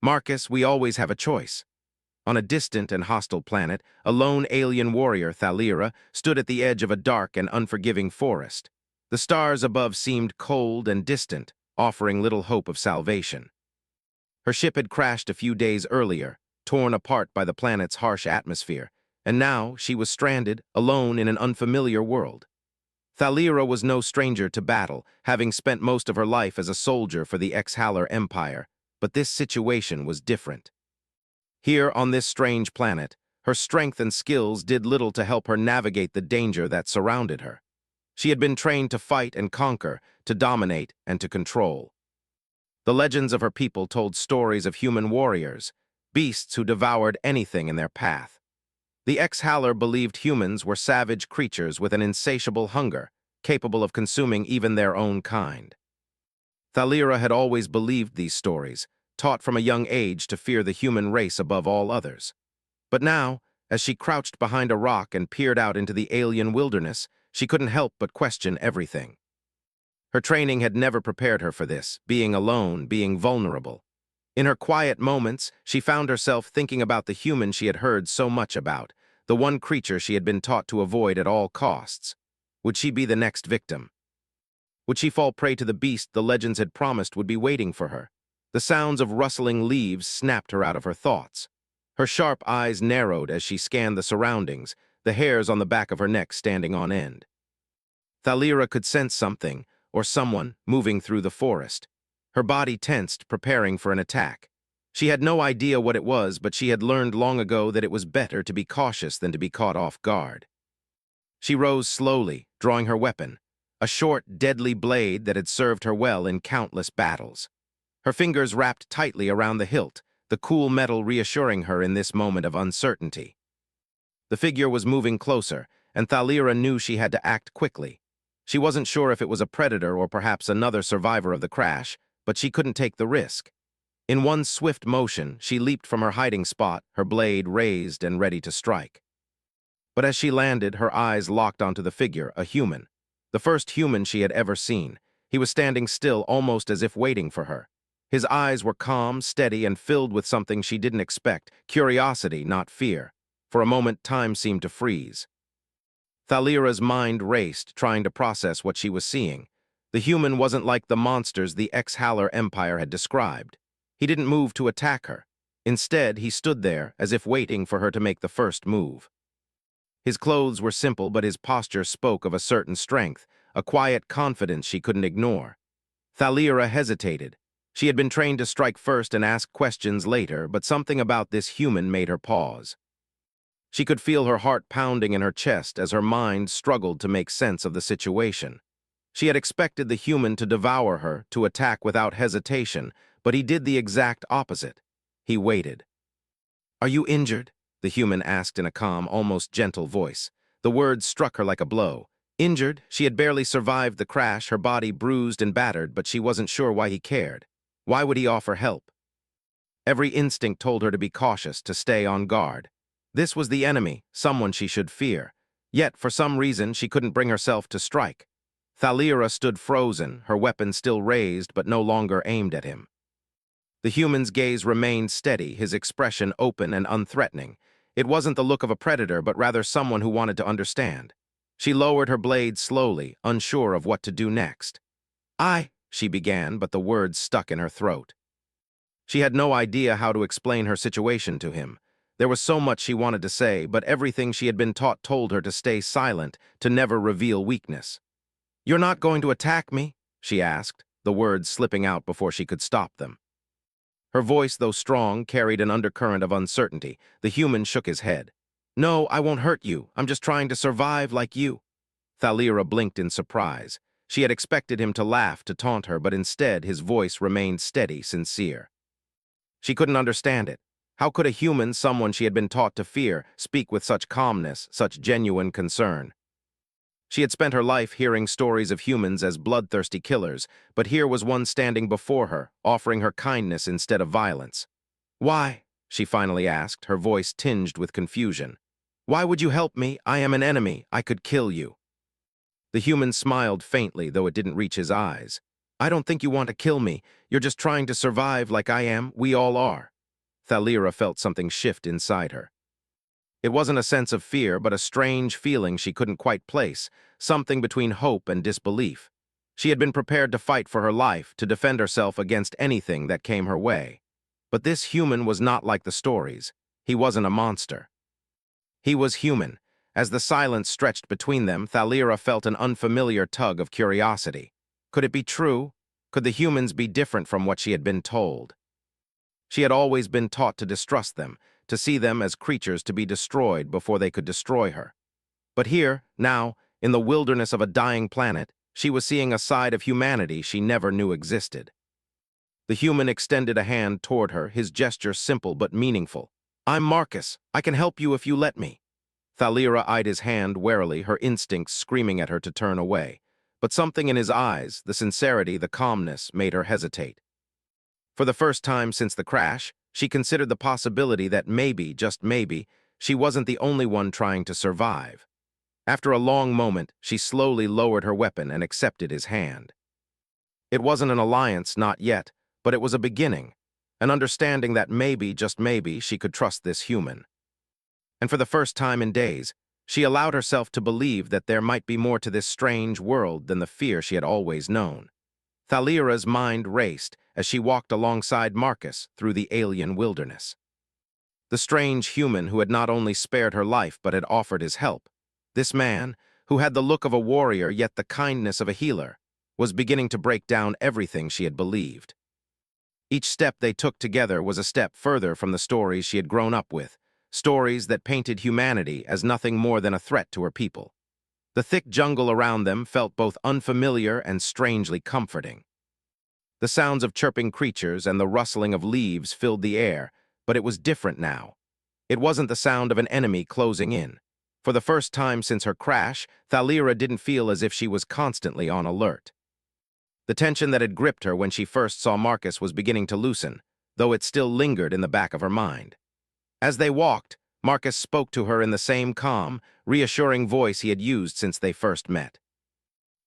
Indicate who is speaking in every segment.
Speaker 1: Marcus, we always have a choice. On a distant and hostile planet, a lone alien warrior, Thalira, stood at the edge of a dark and unforgiving forest. The stars above seemed cold and distant, offering little hope of salvation. Her ship had crashed a few days earlier, torn apart by the planet's harsh atmosphere, and now she was stranded, alone in an unfamiliar world. Thalira was no stranger to battle, having spent most of her life as a soldier for the Exhalar Empire, but this situation was different. Here, on this strange planet, her strength and skills did little to help her navigate the danger that surrounded her. She had been trained to fight and conquer, to dominate and to control. The legends of her people told stories of human warriors, beasts who devoured anything in their path. The Exhalar believed humans were savage creatures with an insatiable hunger, capable of consuming even their own kind. Thalira had always believed these stories, taught from a young age to fear the human race above all others. But now, as she crouched behind a rock and peered out into the alien wilderness, she couldn't help but question everything. Her training had never prepared her for this, being alone, being vulnerable. In her quiet moments, she found herself thinking about the human she had heard so much about, the one creature she had been taught to avoid at all costs. Would she be the next victim? Would she fall prey to the beast the legends had promised would be waiting for her? The sounds of rustling leaves snapped her out of her thoughts. Her sharp eyes narrowed as she scanned the surroundings, the hairs on the back of her neck standing on end. Thalira could sense something, or someone, moving through the forest. Her body tensed, preparing for an attack. She had no idea what it was, but she had learned long ago that it was better to be cautious than to be caught off guard. She rose slowly, drawing her weapon, a short, deadly blade that had served her well in countless battles. Her fingers wrapped tightly around the hilt, the cool metal reassuring her in this moment of uncertainty. The figure was moving closer, and Thalira knew she had to act quickly. She wasn't sure if it was a predator or perhaps another survivor of the crash, but she couldn't take the risk. In one swift motion, she leaped from her hiding spot, her blade raised and ready to strike. But as she landed, her eyes locked onto the figure, a human. The first human she had ever seen. He was standing still, almost as if waiting for her. His eyes were calm, steady, and filled with something she didn't expect, curiosity, not fear. For a moment, time seemed to freeze. Thalira's mind raced, trying to process what she was seeing. The human wasn't like the monsters the Exhalar Empire had described. He didn't move to attack her. Instead, he stood there, as if waiting for her to make the first move. His clothes were simple, but his posture spoke of a certain strength, a quiet confidence she couldn't ignore. Thalira hesitated. She had been trained to strike first and ask questions later, but something about this human made her pause. She could feel her heart pounding in her chest as her mind struggled to make sense of the situation. She had expected the human to devour her, to attack without hesitation, but he did the exact opposite. He waited. "Are you injured?" the human asked in a calm, almost gentle voice. The words struck her like a blow. Injured, she had barely survived the crash, her body bruised and battered, but she wasn't sure why he cared. Why would he offer help? Every instinct told her to be cautious, to stay on guard. This was the enemy, someone she should fear. Yet, for some reason, she couldn't bring herself to strike. Thalira stood frozen, her weapon still raised but no longer aimed at him. The human's gaze remained steady, his expression open and unthreatening. It wasn't the look of a predator, but rather someone who wanted to understand. She lowered her blade slowly, unsure of what to do next. She began, but the words stuck in her throat. She had no idea how to explain her situation to him. There was so much she wanted to say, but everything she had been taught told her to stay silent, to never reveal weakness. "You're not going to attack me?" she asked, the words slipping out before she could stop them. Her voice, though strong, carried an undercurrent of uncertainty. The human shook his head. "No, I won't hurt you. I'm just trying to survive like you." Thalira blinked in surprise. She had expected him to laugh, to taunt her, but instead his voice remained steady, sincere. She couldn't understand it. How could a human, someone she had been taught to fear, speak with such calmness, such genuine concern? She had spent her life hearing stories of humans as bloodthirsty killers, but here was one standing before her, offering her kindness instead of violence. "Why?" she finally asked, her voice tinged with confusion. "Why would you help me? I am an enemy. I could kill you." The human smiled faintly, though it didn't reach his eyes. "I don't think you want to kill me. You're just trying to survive like I am. We all are." Thalira felt something shift inside her. It wasn't a sense of fear, but a strange feeling she couldn't quite place, something between hope and disbelief. She had been prepared to fight for her life, to defend herself against anything that came her way. But this human was not like the stories. He wasn't a monster. He was human. As the silence stretched between them, Thalira felt an unfamiliar tug of curiosity. Could it be true? Could the humans be different from what she had been told? She had always been taught to distrust them, to see them as creatures to be destroyed before they could destroy her. But here, now, in the wilderness of a dying planet, she was seeing a side of humanity she never knew existed. The human extended a hand toward her, his gesture simple but meaningful. "I'm Marcus. I can help you if you let me." Thalira eyed his hand warily, her instincts screaming at her to turn away. But something in his eyes, the sincerity, the calmness, made her hesitate. For the first time since the crash, she considered the possibility that maybe, just maybe, she wasn't the only one trying to survive. After a long moment, she slowly lowered her weapon and accepted his hand. It wasn't an alliance, not yet, but it was a beginning, an understanding that maybe, just maybe, she could trust this human. And for the first time in days, she allowed herself to believe that there might be more to this strange world than the fear she had always known. Thalira's mind raced as she walked alongside Marcus through the alien wilderness. The strange human who had not only spared her life but had offered his help. This man, who had the look of a warrior yet the kindness of a healer, was beginning to break down everything she had believed. Each step they took together was a step further from the stories she had grown up with, stories that painted humanity as nothing more than a threat to her people. The thick jungle around them felt both unfamiliar and strangely comforting. The sounds of chirping creatures and the rustling of leaves filled the air, but it was different now. It wasn't the sound of an enemy closing in. For the first time since her crash, Thalira didn't feel as if she was constantly on alert. The tension that had gripped her when she first saw Marcus was beginning to loosen, though it still lingered in the back of her mind. As they walked, Marcus spoke to her in the same calm, reassuring voice he had used since they first met.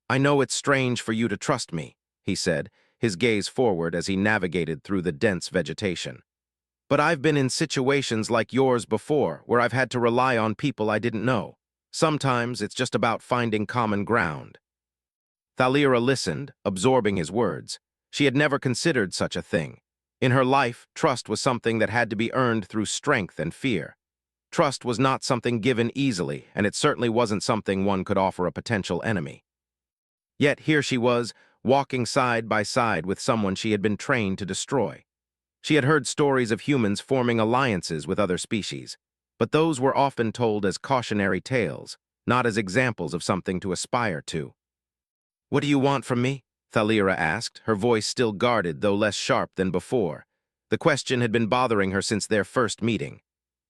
Speaker 1: "I know it's strange for you to trust me," he said, his gaze forward as he navigated through the dense vegetation. "But I've been in situations like yours before, where I've had to rely on people I didn't know. Sometimes it's just about finding common ground." Thalira listened, absorbing his words. She had never considered such a thing. In her life, trust was something that had to be earned through strength and fear. Trust was not something given easily, and it certainly wasn't something one could offer a potential enemy. Yet here she was, walking side by side with someone she had been trained to destroy. She had heard stories of humans forming alliances with other species, but those were often told as cautionary tales, not as examples of something to aspire to. "What do you want from me?" Thalira asked, her voice still guarded though less sharp than before. The question had been bothering her since their first meeting.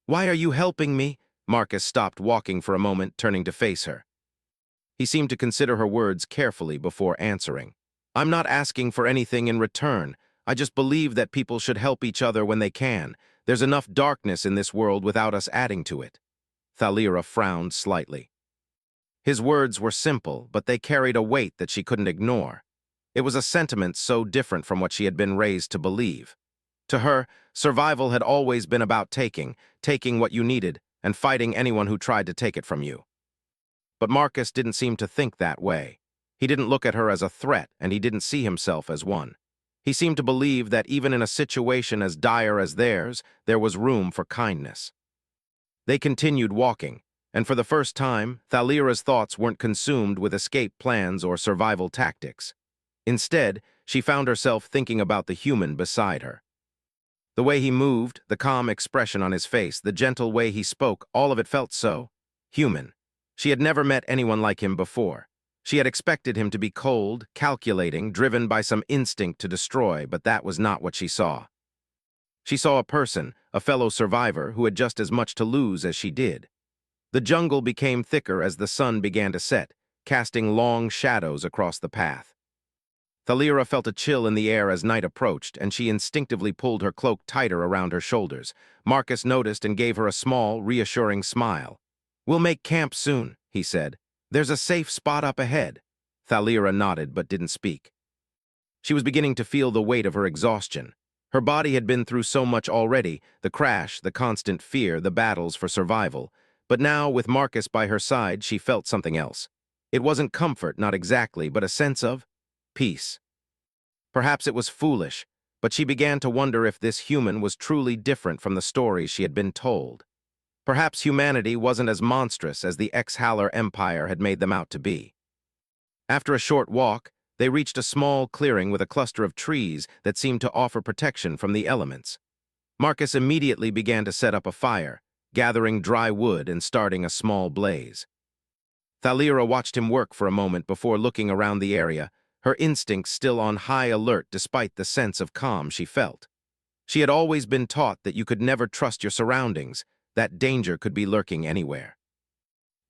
Speaker 1: "Why are you helping me?" Marcus stopped walking for a moment, turning to face her. He seemed to consider her words carefully before answering. "I'm not asking for anything in return. I just believe that people should help each other when they can. There's enough darkness in this world without us adding to it." Thalira frowned slightly. His words were simple, but they carried a weight that she couldn't ignore. It was a sentiment so different from what she had been raised to believe. To her, survival had always been about taking what you needed, and fighting anyone who tried to take it from you. But Marcus didn't seem to think that way. He didn't look at her as a threat, and he didn't see himself as one. He seemed to believe that even in a situation as dire as theirs, there was room for kindness. They continued walking, and for the first time, Thalira's thoughts weren't consumed with escape plans or survival tactics. Instead, she found herself thinking about the human beside her. The way he moved, the calm expression on his face, the gentle way he spoke, all of it felt so human. She had never met anyone like him before. She had expected him to be cold, calculating, driven by some instinct to destroy, but that was not what she saw. She saw a person, a fellow survivor, who had just as much to lose as she did. The jungle became thicker as the sun began to set, casting long shadows across the path. Thalira felt a chill in the air as night approached, and she instinctively pulled her cloak tighter around her shoulders. Marcus noticed and gave her a small, reassuring smile. "We'll make camp soon," he said. "There's a safe spot up ahead." Thalira nodded but didn't speak. She was beginning to feel the weight of her exhaustion. Her body had been through so much already, the crash, the constant fear, the battles for survival. But now, with Marcus by her side, she felt something else. It wasn't comfort, not exactly, but a sense of peace. Perhaps it was foolish, but she began to wonder if this human was truly different from the stories she had been told. Perhaps humanity wasn't as monstrous as the ex-Haller Empire had made them out to be. After a short walk, they reached a small clearing with a cluster of trees that seemed to offer protection from the elements. Marcus immediately began to set up a fire, gathering dry wood and starting a small blaze. Thalira watched him work for a moment before looking around the area, her instincts still on high alert despite the sense of calm she felt. She had always been taught that you could never trust your surroundings, that danger could be lurking anywhere.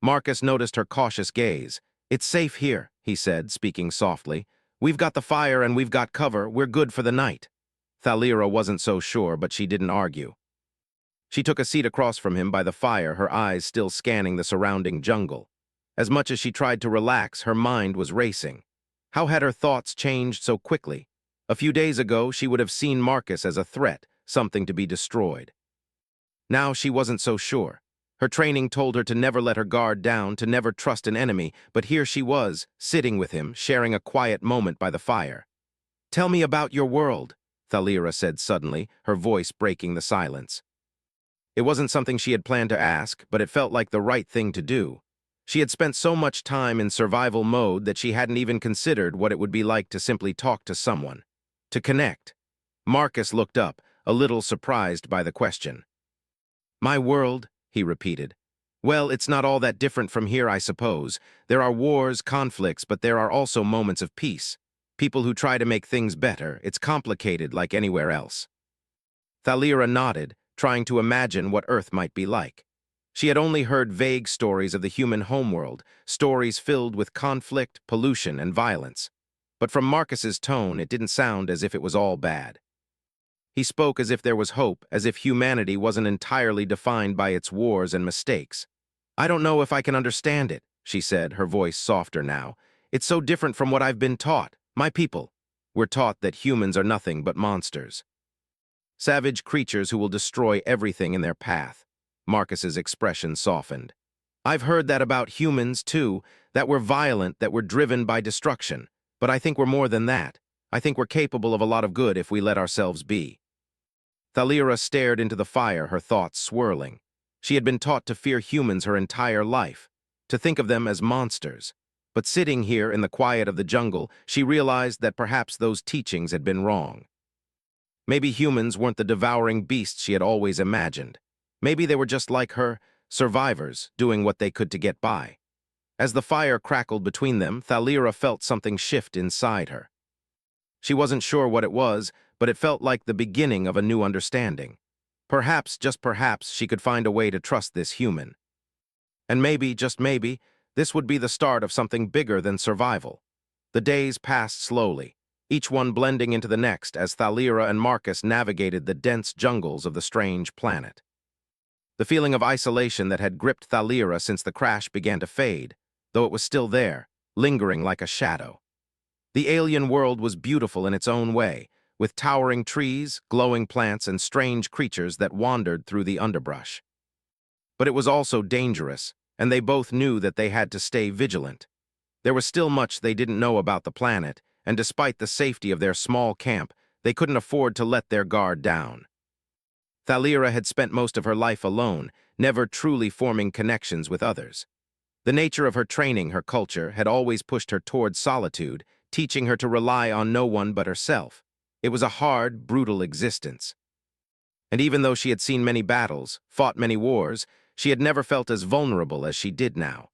Speaker 1: Marcus noticed her cautious gaze. "It's safe here," he said, speaking softly. "We've got the fire and we've got cover. We're good for the night." Thalira wasn't so sure, but she didn't argue. She took a seat across from him by the fire, her eyes still scanning the surrounding jungle. As much as she tried to relax, her mind was racing. How had her thoughts changed so quickly? A few days ago, she would have seen Marcus as a threat, something to be destroyed. Now she wasn't so sure. Her training told her to never let her guard down, to never trust an enemy, but here she was, sitting with him, sharing a quiet moment by the fire. "Tell me about your world," Thalira said suddenly, her voice breaking the silence. It wasn't something she had planned to ask, but it felt like the right thing to do. She had spent so much time in survival mode that she hadn't even considered what it would be like to simply talk to someone, to connect. Marcus looked up, a little surprised by the question. "My world," he repeated. "Well, it's not all that different from here, I suppose. There are wars, conflicts, but there are also moments of peace. People who try to make things better. It's complicated like anywhere else." Thalira nodded, trying to imagine what Earth might be like. She had only heard vague stories of the human homeworld, stories filled with conflict, pollution, and violence. But from Marcus's tone, it didn't sound as if it was all bad. He spoke as if there was hope, as if humanity wasn't entirely defined by its wars and mistakes. "I don't know if I can understand it," she said, her voice softer now. "It's so different from what I've been taught. My people. We're taught that humans are nothing but monsters. Savage creatures who will destroy everything in their path." Marcus's expression softened. "I've heard that about humans, too, that we're violent, that we're driven by destruction. But I think we're more than that. I think we're capable of a lot of good if we let ourselves be." Thalira stared into the fire, her thoughts swirling. She had been taught to fear humans her entire life, to think of them as monsters. But sitting here in the quiet of the jungle, she realized that perhaps those teachings had been wrong. Maybe humans weren't the devouring beasts she had always imagined. Maybe they were just like her, survivors, doing what they could to get by. As the fire crackled between them, Thalira felt something shift inside her. She wasn't sure what it was, but it felt like the beginning of a new understanding. Perhaps, just perhaps, she could find a way to trust this human. And maybe, just maybe, this would be the start of something bigger than survival. The days passed slowly, each one blending into the next as Thalira and Marcus navigated the dense jungles of the strange planet. The feeling of isolation that had gripped Thalira since the crash began to fade, though it was still there, lingering like a shadow. The alien world was beautiful in its own way, with towering trees, glowing plants, and strange creatures that wandered through the underbrush. But it was also dangerous, and they both knew that they had to stay vigilant. There was still much they didn't know about the planet, and despite the safety of their small camp, they couldn't afford to let their guard down. Thalira had spent most of her life alone, never truly forming connections with others. The nature of her training, her culture, had always pushed her toward solitude, teaching her to rely on no one but herself. It was a hard, brutal existence. And even though she had seen many battles, fought many wars, she had never felt as vulnerable as she did now.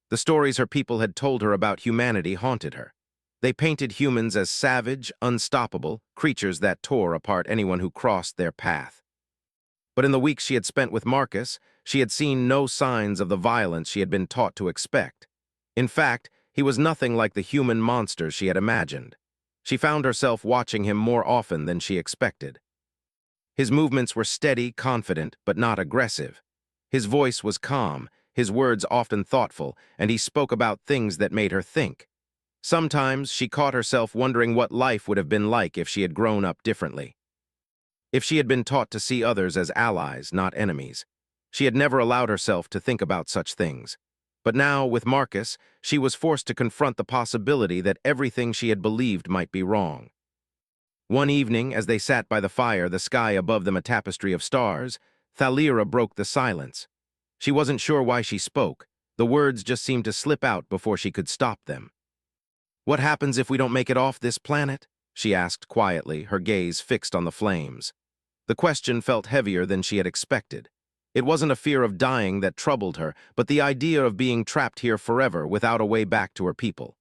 Speaker 1: The stories her people had told her about humanity haunted her. They painted humans as savage, unstoppable, creatures that tore apart anyone who crossed their path. But in the weeks she had spent with Marcus, she had seen no signs of the violence she had been taught to expect. In fact, he was nothing like the human monster she had imagined. She found herself watching him more often than she expected. His movements were steady, confident, but not aggressive. His voice was calm, his words often thoughtful, and he spoke about things that made her think. Sometimes she caught herself wondering what life would have been like if she had grown up differently. If she had been taught to see others as allies, not enemies, she had never allowed herself to think about such things. But now, with Marcus, she was forced to confront the possibility that everything she had believed might be wrong. One evening, as they sat by the fire, the sky above them a tapestry of stars, Thalira broke the silence. She wasn't sure why she spoke. The words just seemed to slip out before she could stop them. "What happens if we don't make it off this planet?" she asked quietly, her gaze fixed on the flames. The question felt heavier than she had expected. It wasn't a fear of dying that troubled her, but the idea of being trapped here forever without a way back to her people.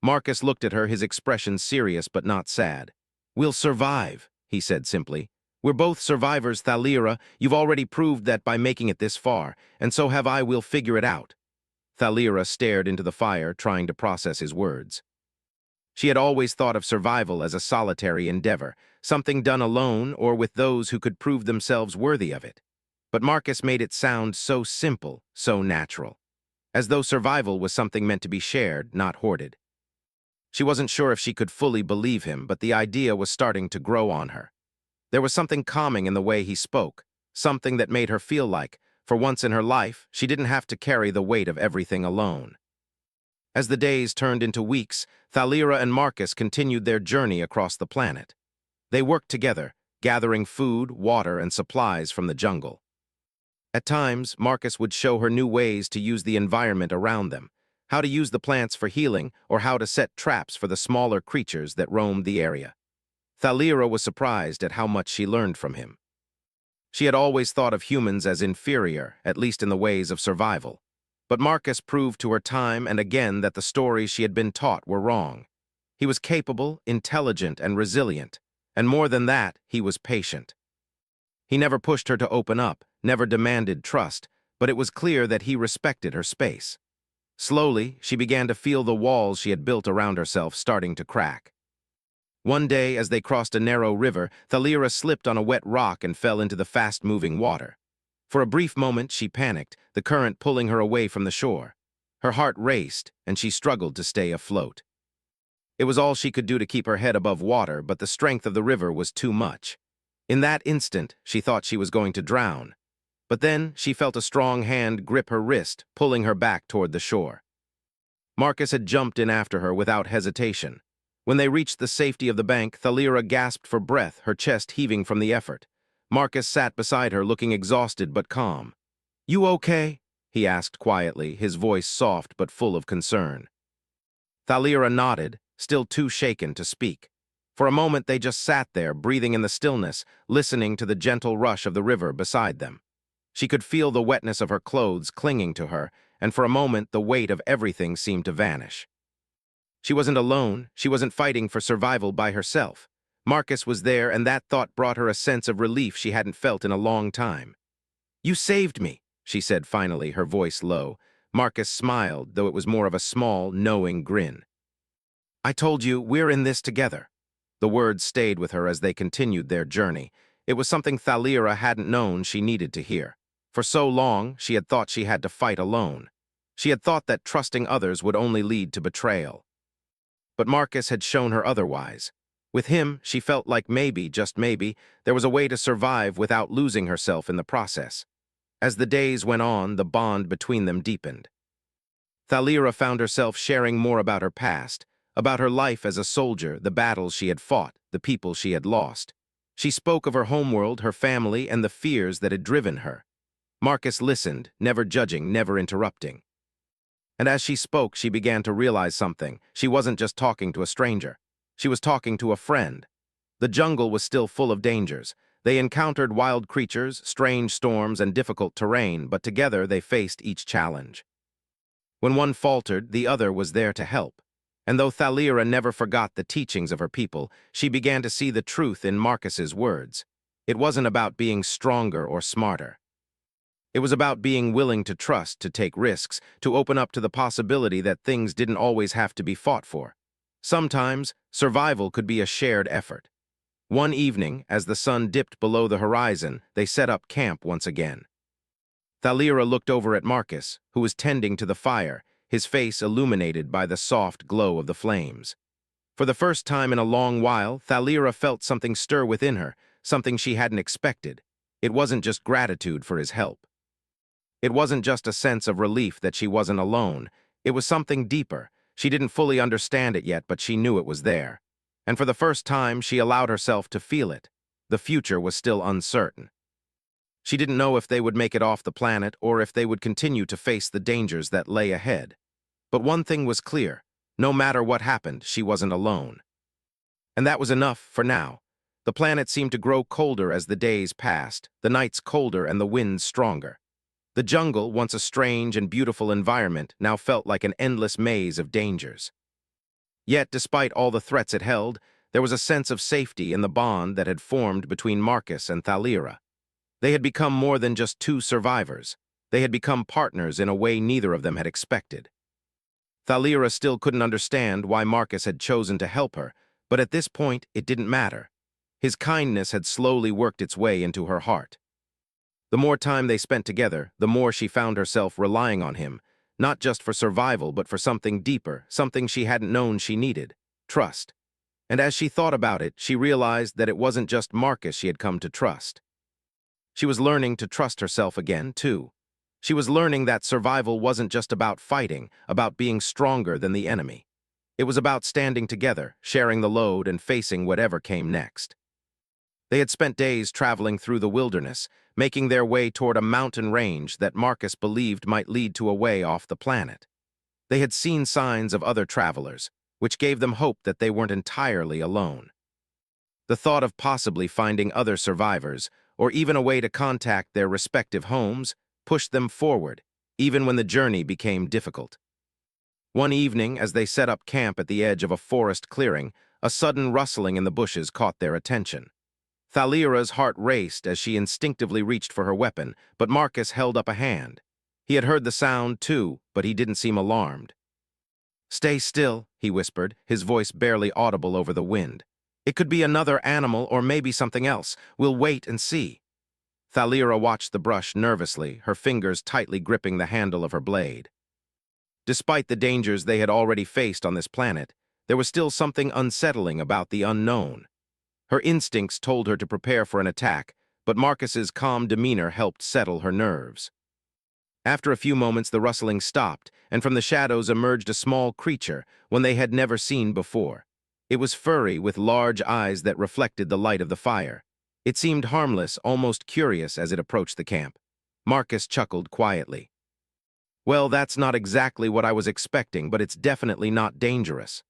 Speaker 1: Marcus looked at her, his expression serious but not sad. "We'll survive," he said simply. "We're both survivors, Thalira. You've already proved that by making it this far, and so have I. We'll figure it out." Thalira stared into the fire, trying to process his words. She had always thought of survival as a solitary endeavor, something done alone or with those who could prove themselves worthy of it. But Marcus made it sound so simple, so natural, as though survival was something meant to be shared, not hoarded. She wasn't sure if she could fully believe him, but the idea was starting to grow on her. There was something calming in the way he spoke, something that made her feel like, for once in her life, she didn't have to carry the weight of everything alone. As the days turned into weeks, Thalira and Marcus continued their journey across the planet. They worked together, gathering food, water, and supplies from the jungle. At times, Marcus would show her new ways to use the environment around them, how to use the plants for healing or how to set traps for the smaller creatures that roamed the area. Thalira was surprised at how much she learned from him. She had always thought of humans as inferior, at least in the ways of survival. But Marcus proved to her time and again that the stories she had been taught were wrong. He was capable, intelligent, and resilient, and more than that, he was patient. He never pushed her to open up, never demanded trust, but it was clear that he respected her space. Slowly, she began to feel the walls she had built around herself starting to crack. One day, as they crossed a narrow river, Thalira slipped on a wet rock and fell into the fast-moving water. For a brief moment, she panicked, the current pulling her away from the shore. Her heart raced, and she struggled to stay afloat. It was all she could do to keep her head above water, but the strength of the river was too much. In that instant, she thought she was going to drown. But then, she felt a strong hand grip her wrist, pulling her back toward the shore. Marcus had jumped in after her without hesitation. When they reached the safety of the bank, Thalira gasped for breath, her chest heaving from the effort. Marcus sat beside her, looking exhausted but calm. "You okay?" he asked quietly, his voice soft but full of concern. Thalira nodded, still too shaken to speak. For a moment they just sat there, breathing in the stillness, listening to the gentle rush of the river beside them. She could feel the wetness of her clothes clinging to her, and for a moment the weight of everything seemed to vanish. She wasn't alone, she wasn't fighting for survival by herself. Marcus was there, and that thought brought her a sense of relief she hadn't felt in a long time. "You saved me," she said finally, her voice low. Marcus smiled, though it was more of a small, knowing grin. "I told you, we're in this together." The words stayed with her as they continued their journey. It was something Thalira hadn't known she needed to hear. For so long, she had thought she had to fight alone. She had thought that trusting others would only lead to betrayal. But Marcus had shown her otherwise. With him, she felt like maybe, just maybe, there was a way to survive without losing herself in the process. As the days went on, the bond between them deepened. Thalira found herself sharing more about her past, about her life as a soldier, the battles she had fought, the people she had lost. She spoke of her homeworld, her family, and the fears that had driven her. Marcus listened, never judging, never interrupting. And as she spoke, she began to realize something. She wasn't just talking to a stranger. She was talking to a friend. The jungle was still full of dangers. They encountered wild creatures, strange storms, and difficult terrain, but together they faced each challenge. When one faltered, the other was there to help. And though Thalira never forgot the teachings of her people, she began to see the truth in Marcus's words. It wasn't about being stronger or smarter. It was about being willing to trust, to take risks, to open up to the possibility that things didn't always have to be fought for. Sometimes, survival could be a shared effort. One evening, as the sun dipped below the horizon, they set up camp once again. Thalira looked over at Marcus, who was tending to the fire, his face illuminated by the soft glow of the flames. For the first time in a long while, Thalira felt something stir within her, something she hadn't expected. It wasn't just gratitude for his help. It wasn't just a sense of relief that she wasn't alone. It was something deeper. She didn't fully understand it yet, but she knew it was there. And for the first time, she allowed herself to feel it. The future was still uncertain. She didn't know if they would make it off the planet or if they would continue to face the dangers that lay ahead. But one thing was clear. No matter what happened, she wasn't alone. And that was enough for now. The planet seemed to grow colder as the days passed, the nights colder and the winds stronger. The jungle, once a strange and beautiful environment, now felt like an endless maze of dangers. Yet, despite all the threats it held, there was a sense of safety in the bond that had formed between Marcus and Thalira. They had become more than just two survivors. They had become partners in a way neither of them had expected. Thalira still couldn't understand why Marcus had chosen to help her, but at this point, it didn't matter. His kindness had slowly worked its way into her heart. The more time they spent together, the more she found herself relying on him, not just for survival, but for something deeper, something she hadn't known she needed: trust. And as she thought about it, she realized that it wasn't just Marcus she had come to trust. She was learning to trust herself again, too. She was learning that survival wasn't just about fighting, about being stronger than the enemy. It was about standing together, sharing the load, and facing whatever came next. They had spent days traveling through the wilderness, making their way toward a mountain range that Marcus believed might lead to a way off the planet. They had seen signs of other travelers, which gave them hope that they weren't entirely alone. The thought of possibly finding other survivors, or even a way to contact their respective homes, pushed them forward, even when the journey became difficult. One evening, as they set up camp at the edge of a forest clearing, a sudden rustling in the bushes caught their attention. Thalira's heart raced as she instinctively reached for her weapon, but Marcus held up a hand. He had heard the sound, too, but he didn't seem alarmed. "Stay still," he whispered, his voice barely audible over the wind. "It could be another animal or maybe something else. We'll wait and see." Thalira watched the brush nervously, her fingers tightly gripping the handle of her blade. Despite the dangers they had already faced on this planet, there was still something unsettling about the unknown. Her instincts told her to prepare for an attack, but Marcus's calm demeanor helped settle her nerves. After a few moments, the rustling stopped, and from the shadows emerged a small creature, one they had never seen before. It was furry, with large eyes that reflected the light of the fire. It seemed harmless, almost curious as it approached the camp. Marcus chuckled quietly. "Well, that's not exactly what I was expecting, but it's definitely not dangerous."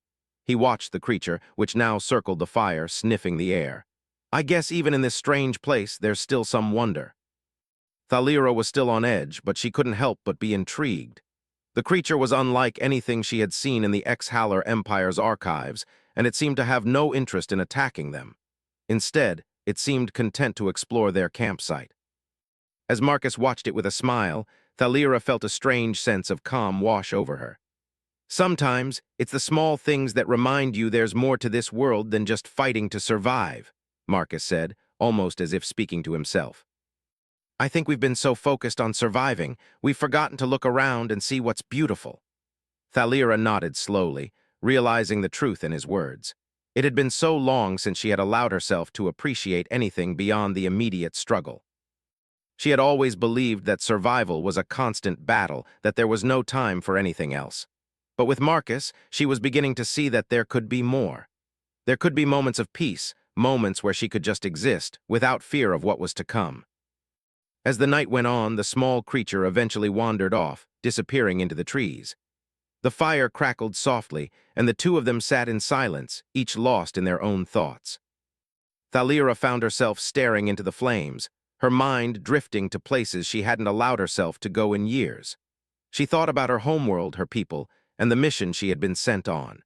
Speaker 1: He watched the creature, which now circled the fire, sniffing the air. "I guess even in this strange place, there's still some wonder." Thalira was still on edge, but she couldn't help but be intrigued. The creature was unlike anything she had seen in the Ex-Halar Empire's archives, and it seemed to have no interest in attacking them. Instead, it seemed content to explore their campsite. As Marcus watched it with a smile, Thalira felt a strange sense of calm wash over her. "Sometimes, it's the small things that remind you there's more to this world than just fighting to survive," Marcus said, almost as if speaking to himself. "I think we've been so focused on surviving, we've forgotten to look around and see what's beautiful." Thalira nodded slowly, realizing the truth in his words. It had been so long since she had allowed herself to appreciate anything beyond the immediate struggle. She had always believed that survival was a constant battle, that there was no time for anything else. But with Marcus, she was beginning to see that there could be more. There could be moments of peace, moments where she could just exist, without fear of what was to come. As the night went on, the small creature eventually wandered off, disappearing into the trees. The fire crackled softly, and the two of them sat in silence, each lost in their own thoughts. Thalira found herself staring into the flames, her mind drifting to places she hadn't allowed herself to go in years. She thought about her homeworld, her people, and the mission she had been sent on.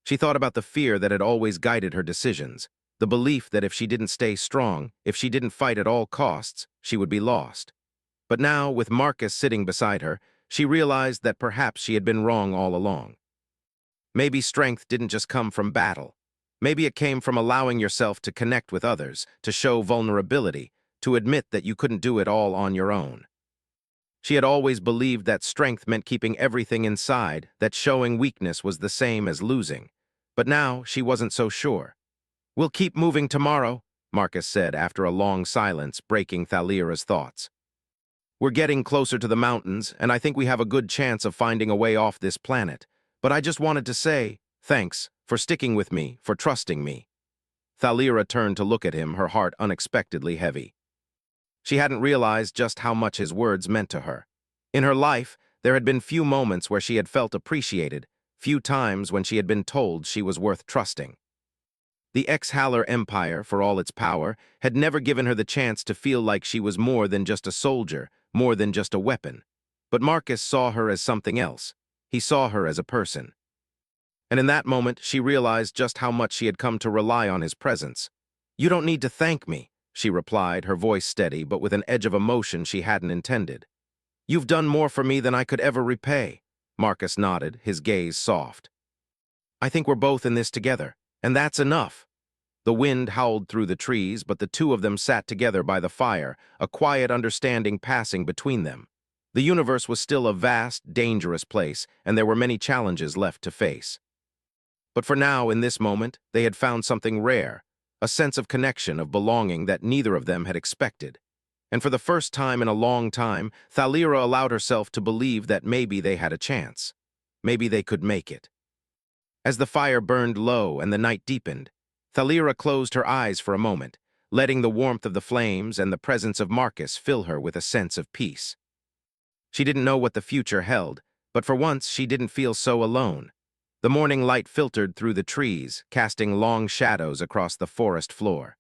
Speaker 1: She thought about the fear that had always guided her decisions, the belief that if she didn't stay strong, if she didn't fight at all costs, she would be lost. But now, with Marcus sitting beside her, she realized that perhaps she had been wrong all along. Maybe strength didn't just come from battle. Maybe it came from allowing yourself to connect with others, to show vulnerability, to admit that you couldn't do it all on your own. She had always believed that strength meant keeping everything inside, that showing weakness was the same as losing. But now she wasn't so sure. "We'll keep moving tomorrow," Marcus said after a long silence, breaking Thalira's thoughts. We're getting closer to the mountains, and I think we have a good chance of finding a way off this planet. But I just wanted to say, thanks for sticking with me, for trusting me. Thalira turned to look at him, her heart unexpectedly heavy. She hadn't realized just how much his words meant to her. In her life, there had been few moments where she had felt appreciated, few times when she had been told she was worth trusting. The ex-Haller Empire, for all its power, had never given her the chance to feel like she was more than just a soldier, more than just a weapon. But Marcus saw her as something else. He saw her as a person. And in that moment, she realized just how much she had come to rely on his presence. "You don't need to thank me," she replied, her voice steady, but with an edge of emotion she hadn't intended. "You've done more for me than I could ever repay." Marcus nodded, his gaze soft. "I think we're both in this together, and that's enough." The wind howled through the trees, but the two of them sat together by the fire, a quiet understanding passing between them. The universe was still a vast, dangerous place, and there were many challenges left to face. But for now, in this moment, they had found something rare, a sense of connection, of belonging that neither of them had expected. And for the first time in a long time, Thalira allowed herself to believe that maybe they had a chance. Maybe they could make it. As the fire burned low and the night deepened, Thalira closed her eyes for a moment, letting the warmth of the flames and the presence of Marcus fill her with a sense of peace. She didn't know what the future held, but for once she didn't feel so alone. The morning light filtered through the trees, casting long shadows across the forest floor.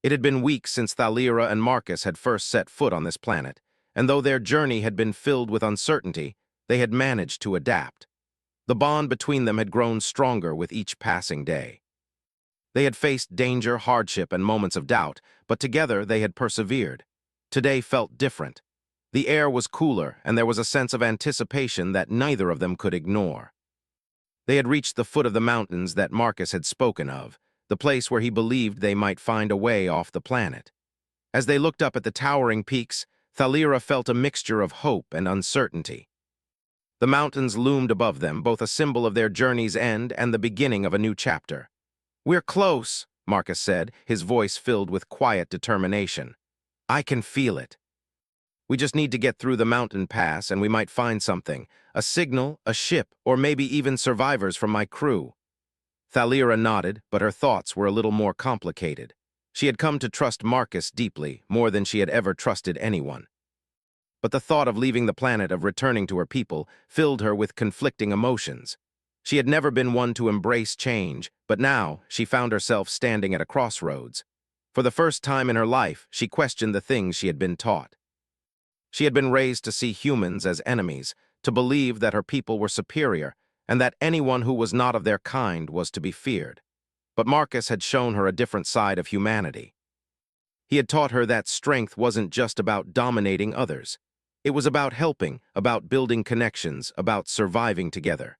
Speaker 1: It had been weeks since Thalira and Marcus had first set foot on this planet, and though their journey had been filled with uncertainty, they had managed to adapt. The bond between them had grown stronger with each passing day. They had faced danger, hardship, and moments of doubt, but together they had persevered. Today felt different. The air was cooler, and there was a sense of anticipation that neither of them could ignore. They had reached the foot of the mountains that Marcus had spoken of, the place where he believed they might find a way off the planet. As they looked up at the towering peaks, Thalira felt a mixture of hope and uncertainty. The mountains loomed above them, both a symbol of their journey's end and the beginning of a new chapter. "We're close," Marcus said, his voice filled with quiet determination. "I can feel it. We just need to get through the mountain pass and we might find something, a signal, a ship, or maybe even survivors from my crew." Thalira nodded, but her thoughts were a little more complicated. She had come to trust Marcus deeply, more than she had ever trusted anyone. But the thought of leaving the planet, of returning to her people, filled her with conflicting emotions. She had never been one to embrace change, but now she found herself standing at a crossroads. For the first time in her life, she questioned the things she had been taught. She had been raised to see humans as enemies, to believe that her people were superior, and that anyone who was not of their kind was to be feared. But Marcus had shown her a different side of humanity. He had taught her that strength wasn't just about dominating others. It was about helping, about building connections, about surviving together.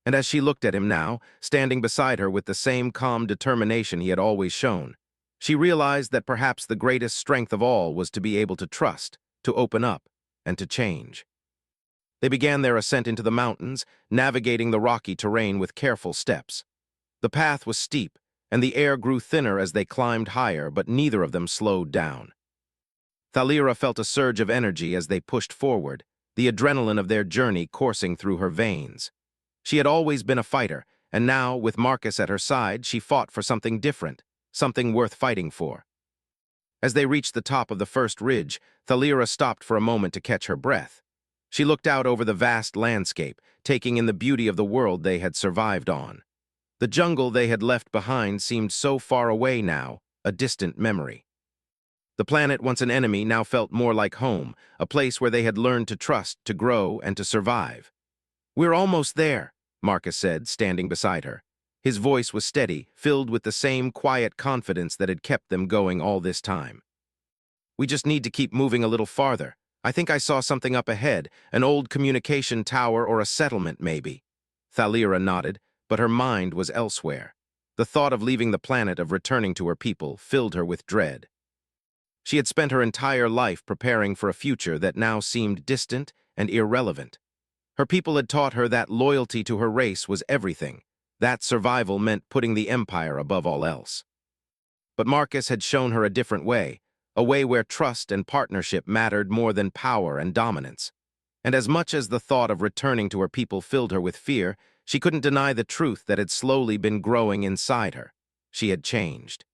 Speaker 1: And as she looked at him now, standing beside her with the same calm determination he had always shown, she realized that perhaps the greatest strength of all was to be able to trust, to open up, and to change. They began their ascent into the mountains, navigating the rocky terrain with careful steps. The path was steep, and the air grew thinner as they climbed higher, but neither of them slowed down. Thalira felt a surge of energy as they pushed forward, the adrenaline of their journey coursing through her veins. She had always been a fighter, and now, with Marcus at her side, she fought for something different, something worth fighting for. As they reached the top of the first ridge, Thalira stopped for a moment to catch her breath. She looked out over the vast landscape, taking in the beauty of the world they had survived on. The jungle they had left behind seemed so far away now, a distant memory. The planet, once an enemy, now felt more like home, a place where they had learned to trust, to grow, and to survive. "We're almost there," Marcus said, standing beside her. His voice was steady, filled with the same quiet confidence that had kept them going all this time. "We just need to keep moving a little farther. I think I saw something up ahead, an old communication tower or a settlement, maybe." Thalira nodded, but her mind was elsewhere. The thought of leaving the planet, of returning to her people, filled her with dread. She had spent her entire life preparing for a future that now seemed distant and irrelevant. Her people had taught her that loyalty to her race was everything, that survival meant putting the empire above all else. But Marcus had shown her a way where trust and partnership mattered more than power and dominance. And as much as the thought of returning to her people filled her with fear, she couldn't deny the truth that had slowly been growing inside her. She had changed.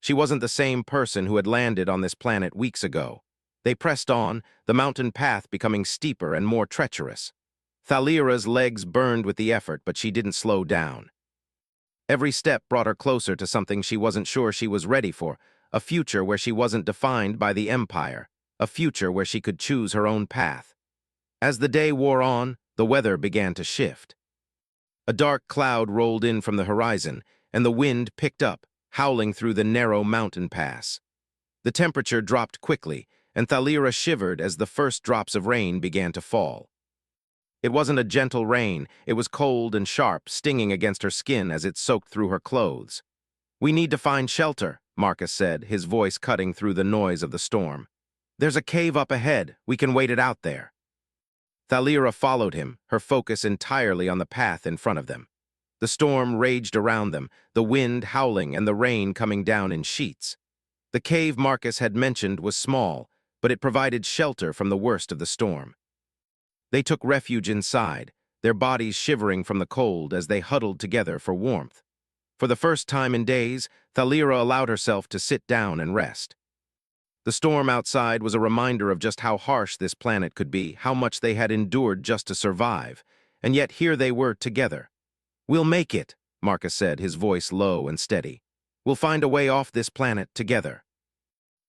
Speaker 1: She wasn't the same person who had landed on this planet weeks ago. They pressed on, the mountain path becoming steeper and more treacherous. Thalira's legs burned with the effort, but she didn't slow down. Every step brought her closer to something she wasn't sure she was ready for, a future where she wasn't defined by the Empire, a future where she could choose her own path. As the day wore on, the weather began to shift. A dark cloud rolled in from the horizon, and the wind picked up, howling through the narrow mountain pass. The temperature dropped quickly, and Thalira shivered as the first drops of rain began to fall. It wasn't a gentle rain, it was cold and sharp, stinging against her skin as it soaked through her clothes. "We need to find shelter," Marcus said, his voice cutting through the noise of the storm. "There's a cave up ahead. We can wait it out there." Thalira followed him, her focus entirely on the path in front of them. The storm raged around them, the wind howling and the rain coming down in sheets. The cave Marcus had mentioned was small, but it provided shelter from the worst of the storm. They took refuge inside, their bodies shivering from the cold as they huddled together for warmth. For the first time in days, Thalira allowed herself to sit down and rest. The storm outside was a reminder of just how harsh this planet could be, how much they had endured just to survive, and yet here they were together. "We'll make it," Marcus said, his voice low and steady. "We'll find a way off this planet together."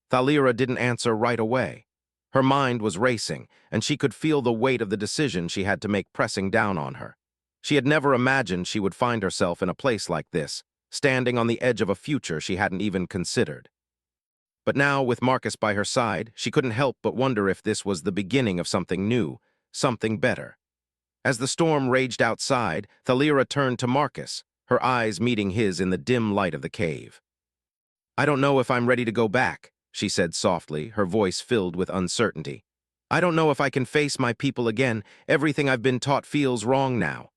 Speaker 1: Thalira didn't answer right away. Her mind was racing, and she could feel the weight of the decision she had to make pressing down on her. She had never imagined she would find herself in a place like this, standing on the edge of a future she hadn't even considered. But now, with Marcus by her side, she couldn't help but wonder if this was the beginning of something new, something better. As the storm raged outside, Thalira turned to Marcus, her eyes meeting his in the dim light of the cave. "I don't know if I'm ready to go back," she said softly, her voice filled with uncertainty. "I don't know if I can face my people again. Everything I've been taught feels wrong now."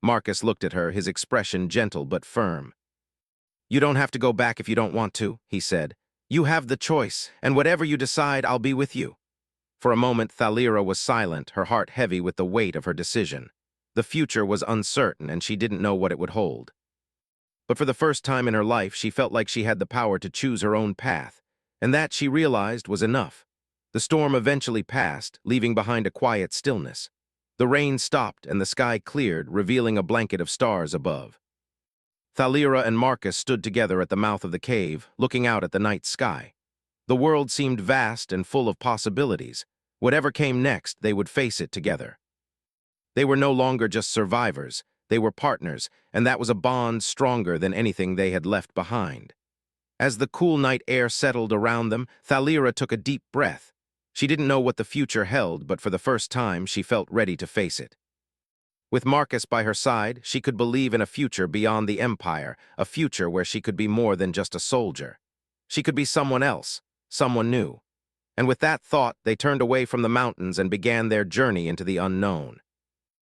Speaker 1: Marcus looked at her, his expression gentle but firm. "You don't have to go back if you don't want to," he said. "You have the choice, and whatever you decide, I'll be with you." For a moment, Thalira was silent, her heart heavy with the weight of her decision. The future was uncertain, and she didn't know what it would hold. But for the first time in her life, she felt like she had the power to choose her own path, and that, she realized, was enough. The storm eventually passed, leaving behind a quiet stillness. The rain stopped, and the sky cleared, revealing a blanket of stars above. Thalira and Marcus stood together at the mouth of the cave, looking out at the night sky. The world seemed vast and full of possibilities. Whatever came next, they would face it together. They were no longer just survivors, they were partners, and that was a bond stronger than anything they had left behind. As the cool night air settled around them, Thalira took a deep breath. She didn't know what the future held, but for the first time, she felt ready to face it. With Marcus by her side, she could believe in a future beyond the Empire, a future where she could be more than just a soldier. She could be someone else, someone new. And with that thought, they turned away from the mountains and began their journey into the unknown.